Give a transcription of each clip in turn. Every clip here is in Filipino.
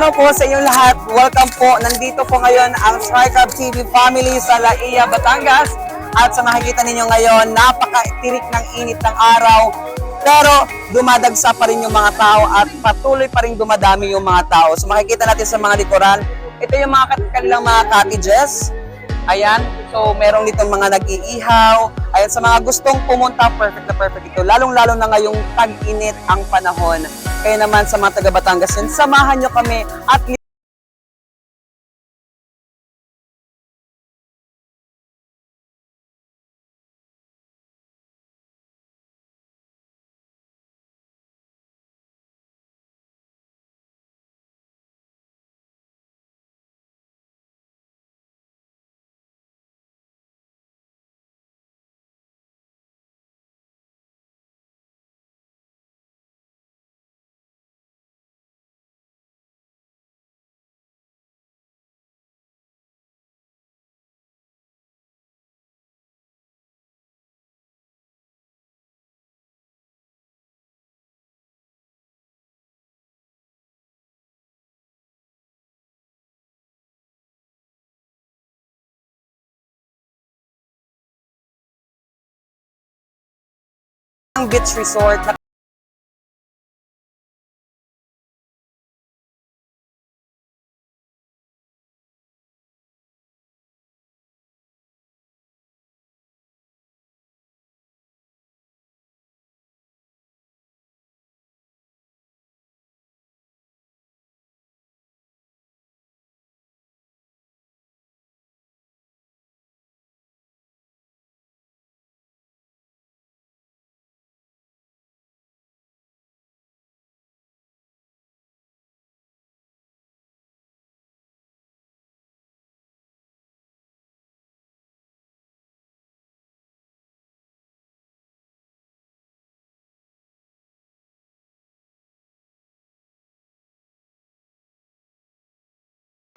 araw po sa inyong lahat. Welcome po. Nandito po ngayon ang Strike Up TV family sa Laia, Batangas. At sa makikita ninyo ngayon, napaka-tirik ng init ng araw. Pero dumadagsa pa rin yung mga tao at patuloy pa rin dumadami yung mga tao. So makikita natin sa mga likuran, ito yung mga kanilang mga cottages. Ayan, so merong ditong mga nag-iihaw. Ayan, sa mga gustong pumunta, perfect na perfect ito. Lalong-lalo na ngayong tag-init ang panahon. Kaya naman sa mga taga Batangas yun, samahan nyo kami at ang beach resort.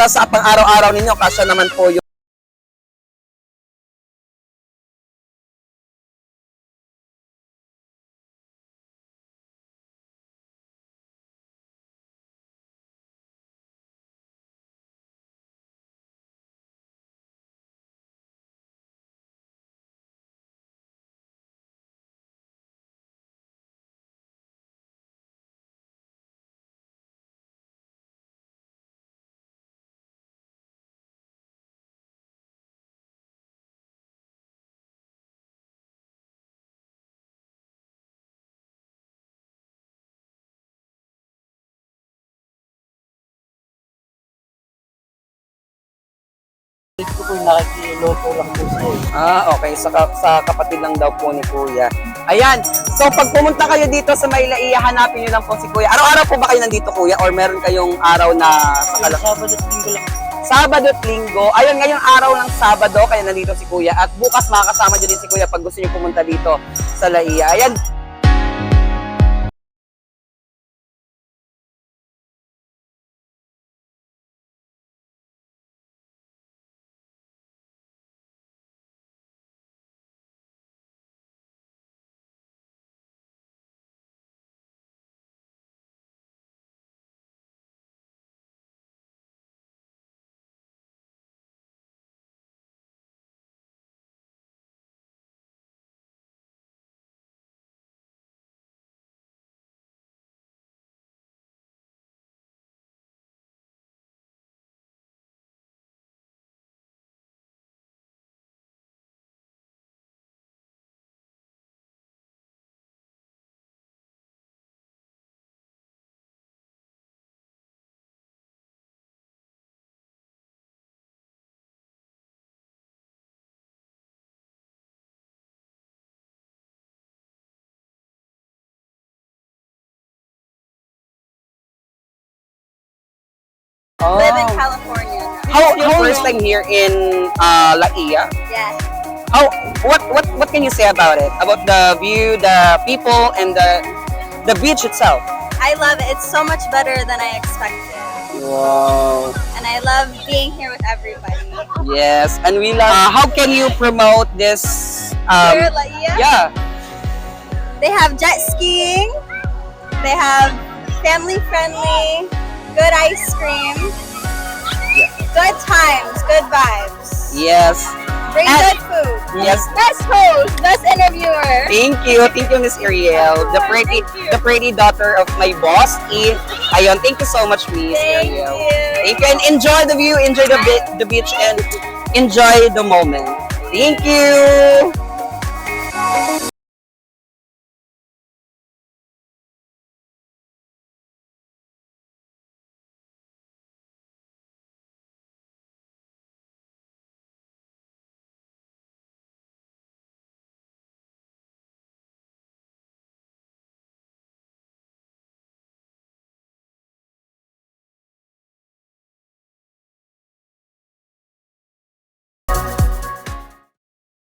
Sa pang-araw-araw ninyo, kasya naman po yung Ito po nakikiluto lang po siya. okay. Sa kapatid lang daw po ni Kuya. Ayan. So, pag pumunta kayo dito sa Maylaiya, hanapin nyo lang po si Kuya. Araw-araw po ba kayo nandito, Kuya? Or meron kayong araw na sa Sabado at Linggo lang. Sabado at Linggo. Ayun, ngayong araw ng Sabado, kaya nandito si Kuya. At bukas makakasama nyo din si Kuya pag gusto nyo pumunta dito sa Laia. Ayan. Live in California. How first time here in Laia? Yes. What can you say about it? About the view, the people, and the beach itself? I love it. It's so much better than I expected. Wow. And I love being here with everybody. Yes, and we love. How can you promote this? Here at Laia, Yeah. they have jet skiing. They have family friendly. good ice cream, good times, good vibes. Yes. Bring And- good food. Yes. Best host, best interviewer. Thank you, Miss Ariel, the pretty daughter of my boss. Ayun, thank you so much, Miss Thank Ariel. you. Thank you, and enjoy the view, enjoy the beach, and enjoy the moment. Thank you.